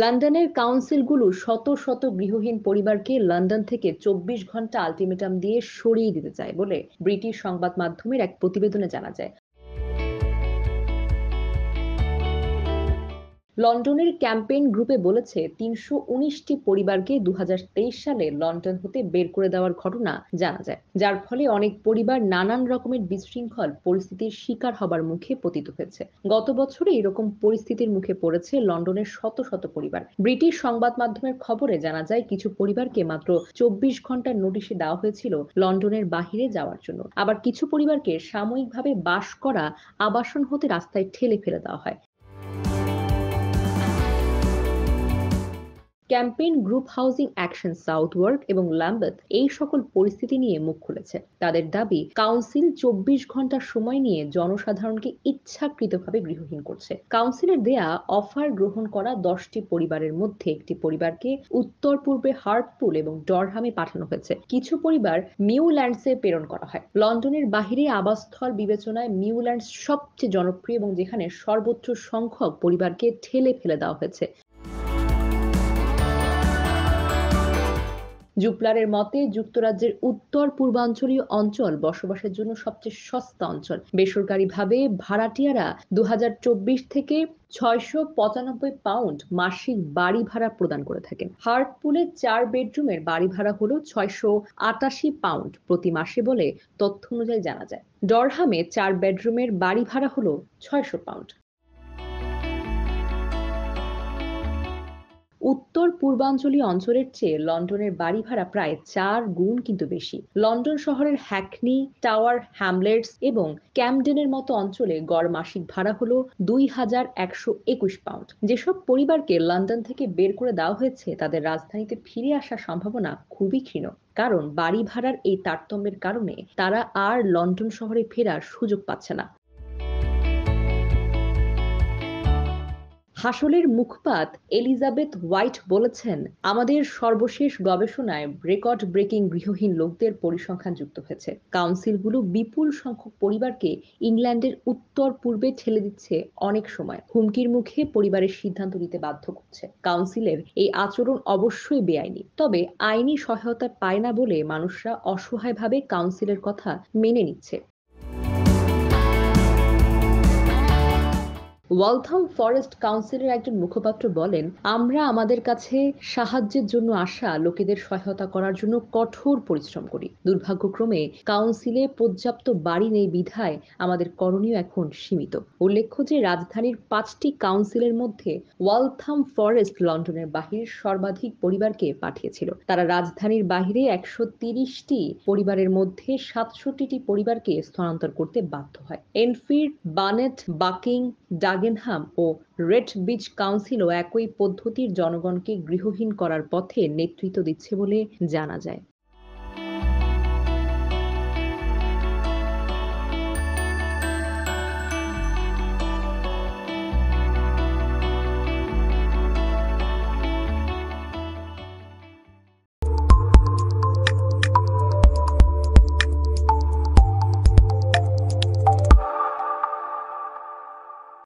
লন্ডনের কাউন্সিলগুলো শত শত গৃহহীন পরিবারকে লন্ডন থেকে 24 ঘন্টা আলটিমেটাম দিয়ে সরিয়ে দিতে চায় বলে ব্রিটিশ সংবাদ মাধ্যমের এক প্রতিবেদনে জানা যায়। লন্ডনের ক্যাম্পেইন গ্রুপে বলেছে ৩১৯টি পরিবারকে ২০২৩ সালে লন্ডন হতে বের করে দেওয়ার ঘটনা জানা যায়, যার ফলে অনেক পরিবার নানান রকমের বিশৃঙ্খল পরিস্থিতির শিকার হবার মুখে পতিত হয়েছে। গত বছরে এরকম পরিস্থিতির মুখে পড়েছে লন্ডনের শত শত পরিবার। ব্রিটিশ সংবাদ মাধ্যমের খবরে জানা যায়, কিছু পরিবারকে মাত্র ২৪ ঘন্টার নোটিশে দেওয়া হয়েছিল লন্ডনের বাহিরে যাওয়ার জন্য। আবার কিছু পরিবারকে সাময়িকভাবে বাস করা আবাসন হতে রাস্তায় ঠেলে ফেলে দেওয়া হয়। Campaign group housing action Southwark এবং ল্যাম্বেথ এই সকল পরিস্থিতি নিয়ে মুখ খুলেছে। তাদের দাবি, কাউন্সিল ২৪ ঘন্টা সময় নিয়ে জনসাধারণকে ইচ্ছাকৃতভাবে গৃহহীন করছে। কাউন্সিলের দেয়া অফার গ্রহণ করা ১০টি পরিবারের মধ্যে একটি পরিবারকে উত্তর পূর্বে হার্টপুল এবং ডরহামে পাঠানো হয়েছে। কিছু পরিবার মিউল্যান্ডসে প্রেরণ করা হয়। লন্ডনের বাহিরে আবাসস্থল বিবেচনায় মিউল্যান্ডস সবচেয়ে জনপ্রিয় এবং যেখানে সর্বোচ্চ সংখ্যক পরিবারকে ঠেলে ফেলে দেওয়া হয়েছে। জুপলারের মতে, যুক্তরাজ্যের উত্তর পূর্বাঞ্চলীয় অঞ্চল বসবাসের জন্য সবচেয়ে সস্তা অঞ্চল। বেসরকারিভাবে ভাড়াটিয়ারা ২০২৪ থেকে £৬৯৫ মাসিক বাড়ি ভাড়া প্রদান করে থাকেন। হার্টপুলে ৪ বেডরুমের বাড়ি ভাড়া হলো £৬৮৮ প্রতি মাসে বলে তথ্য অনুযায়ী জানা যায়। ডরহামে ৪ বেডরুমের বাড়ি ভাড়া হলো £৬০০। উত্তর পূর্বাঞ্চলীয় অঞ্চলের চেয়ে লন্ডনের বাড়ি ভাড়া প্রায় ৪ গুণ কিন্তু বেশি। লন্ডন শহরের হ্যাকনি, টাওয়ার হ্যামলেটস এবং ক্যামডেনের মতো অঞ্চলে গড় মাসিক ভাড়া হলো £২,১২১। যেসব পরিবারকে লন্ডন থেকে বের করে দেওয়া হয়েছে তাদের রাজধানীতে ফিরে আসার সম্ভাবনা খুবই ক্ষীণ, কারণ বাড়ি ভাড়ার এই তারতম্যের কারণে তারা আর লন্ডন শহরে ফেরার সুযোগ পাচ্ছে না। হাসলের মুখপাত্র এলিজাবেথ হোয়াইট বলেছেন, আমাদের সর্বশেষ গবেষণায় রেকর্ড ব্রেকিং গৃহহীন লোকদের পরিসংখ্যান যুক্ত হয়েছে। কাউন্সিলগুলো বিপুল সংখ্যক পরিবারকে ইংল্যান্ডের উত্তর পূর্বে ঠেলে দিচ্ছে, অনেক সময় হুমকির মুখে পরিবারের সিদ্ধান্ত নিতে বাধ্য করছে। কাউন্সিলের এই আচরণ অবশ্যই বেআইনি, তবে আইনি সহায়তা পায় না বলে মানুষরা অসহায়ভাবে কাউন্সিলের কথা মেনে নিচ্ছে। ওয়ালথাম ফরেস্ট কাউন্সিলের একজন মুখপাত্র বলেন, আমরা আমাদের কাছে সাহায্যের জন্য আসা লোকেদের সহায়তা করার জন্য কঠোর পরিশ্রম করি। দুর্ভাগ্যক্রমে কাউন্সিলে পর্যাপ্ত বাড়ি নেই বিধায় আমাদের করণীয় এখন সীমিত। উল্লেখ্য যে রাজধানীর ৫টি কাউন্সিলের মধ্যে ওয়ালথাম ফরেস্ট লন্ডনের বাহিরের সর্বাধিক পরিবারকে পাঠিয়েছিল। তারা রাজধানীর বাহিরে ১৩০টি পরিবারের মধ্যে ৬৭টি পরিবারকে স্থানান্তর করতে বাধ্য হয়। এনফিল্ড, বানেট, বাকিং, ডাগেনহাম ও রেডবিচ কাউন্সিলও একই পদ্ধতির জনগণকে গৃহহীন করার পথে নেতৃত্ব দিচ্ছে বলে জানা যায়।